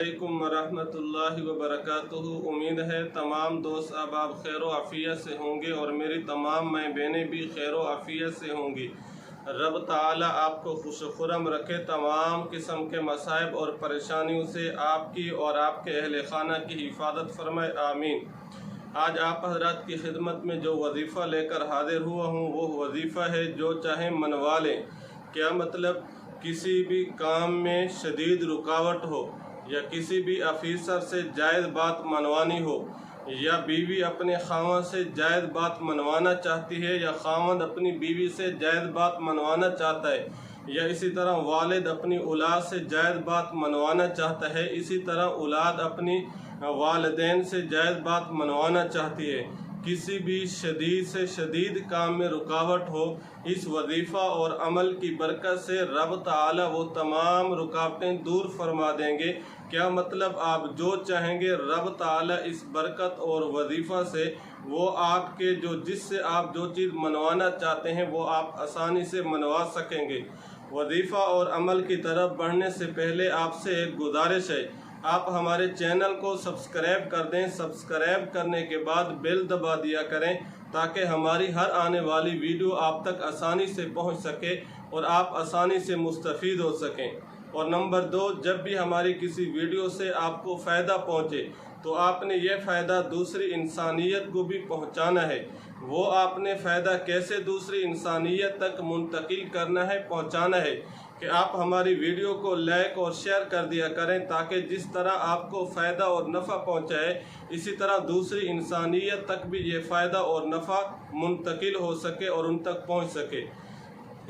अलैकुम वरहमतुल्लाहि वबरकातुहू। उम्मीद है तमाम दोस्त अहबाब खैर व आफ़ियत से होंगे और मेरी तमाम माएँ बहनें भी खैर व आफ़ियत से होंगी। रब ताला आपको खुश खुरम रखे, तमाम किस्म के मसाइब और परेशानियों से आपकी और आपके अहल खाना की हिफाजत फरमाए, आमीन। आज आप हजरात की खिदमत में जो वजीफ़ा लेकर हाजिर हुआ हूँ वो वजीफ़ा है जो चाहे मनवा लें। क्या मतलब, किसी भी काम में शदीद रुकावट हो या किसी भी अफीसर से जायज़ बात मनवानी हो, या बीवी अपने खावंद से जायज़ बात मनवाना चाहती है, या खावंद अपनी बीवी से जायज़ बात मनवाना चाहता है, या इसी तरह वालिद अपनी औलाद से जायज़ बात मनवाना चाहता है, इसी तरह औलाद अपनी वालिदैन से जायज़ बात मनवाना चाहती है। किसी भी शदीद से शदीद काम में रुकावट हो, इस वजीफ़ा और अमल की बरकत से रब ताला वो तमाम रुकावटें दूर फरमा देंगे। क्या मतलब, आप जो चाहेंगे रब ताला इस बरकत और वजीफ़ा से वो आपके जिससे आप जो चीज़ मनवाना चाहते हैं वो आप आसानी से मनवा सकेंगे। वजीफ़ा और अमल की तरफ बढ़ने से पहले आपसे एक गुजारिश है, आप हमारे चैनल को सब्सक्राइब कर दें। सब्सक्राइब करने के बाद बेल दबा दिया करें ताकि हमारी हर आने वाली वीडियो आप तक आसानी से पहुंच सके और आप आसानी से मुस्तफ़ीद हो सकें। और नंबर 2, जब भी हमारी किसी वीडियो से आपको फ़ायदा पहुंचे तो आपने यह फ़ायदा दूसरी इंसानियत को भी पहुंचाना है। वो आपने फ़ायदा कैसे दूसरी इंसानियत तक मुंतकिल करना है, पहुंचाना है, कि आप हमारी वीडियो को लाइक और शेयर कर दिया करें ताकि जिस तरह आपको फ़ायदा और नफ़ा पहुंचाए, इसी तरह दूसरी इंसानियत तक भी ये फ़ायदा और नफ़ा मुंतकिल हो सके और उन तक पहुंच सके।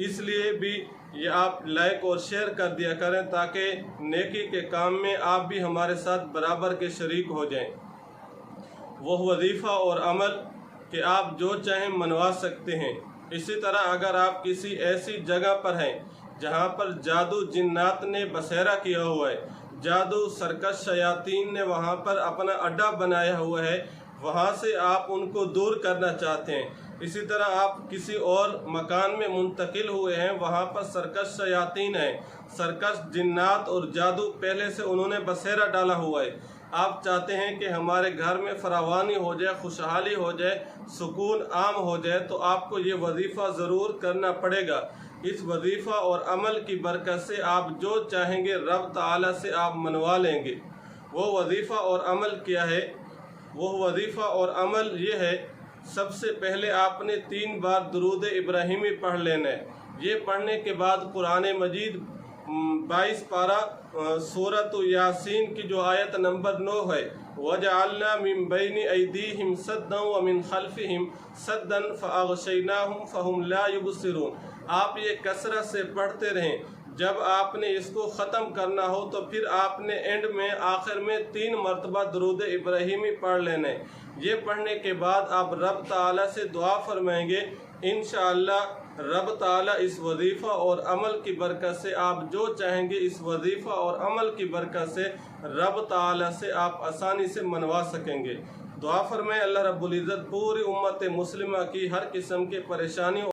इसलिए भी ये आप लाइक और शेयर कर दिया करें ताकि नेकी के काम में आप भी हमारे साथ बराबर के शरीक हो जाएं। वो वजीफ़ा और अमल कि आप जो चाहें मनवा सकते हैं। इसी तरह अगर आप किसी ऐसी जगह पर हैं जहाँ पर जादू जिन्नात ने बसेरा किया हुआ है, जादू सरकश शयातीन ने वहाँ पर अपना अड्डा बनाया हुआ है, वहाँ से आप उनको दूर करना चाहते हैं। इसी तरह आप किसी और मकान में मुंतकिल हुए हैं, वहाँ पर सरकश शयातीन है, सरकश जिन्नात और जादू पहले से उन्होंने बसेरा डाला हुआ है। आप चाहते हैं कि हमारे घर में फरावानी हो जाए, खुशहाली हो जाए, सुकून आम हो जाए, तो आपको ये वजीफ़ा ज़रूर करना पड़ेगा। इस वजीफ़ा और अमल की बरकत से आप जो चाहेंगे रब ताला से आप मनवा लेंगे। वो वजीफ़ा और अमल क्या है? वो वजीफ़ा और अमल ये है, सबसे पहले आपने 3 बार दुरूद इब्राहिमी पढ़ लेना है। ये पढ़ने के बाद कुरान मजीद 22 पारा सूरत यासीन की जो आयत नंबर 9 है, वजअलना मिन बैनि ऐदीहिम सद्दन व मिन खल्फिहिम सद्दन फअग़शयनाहुम फहुम ला युबसिरून, आप ये कसरत से पढ़ते रहें। जब आपने इसको ख़त्म करना हो तो फिर आपने एंड में आखिर में 3 मरतबा दुरूद इब्राहिमी पढ़ लेने। ये पढ़ने के बाद आप रब ताला से दुआ फरमाएंगे। इंशाअल्लाह रब ताला इस वजीफ़ा और अमल की बरकत से आप जो चाहेंगे इस वजीफ़ा और अमल की बरकत से रब ताला से आप आसानी से मनवा सकेंगे। दुआ फरमाएं, अल्लाह रब्बुल इज़्ज़त पूरी उम्मत मुस्लिमा की हर किस्म के परेशानियों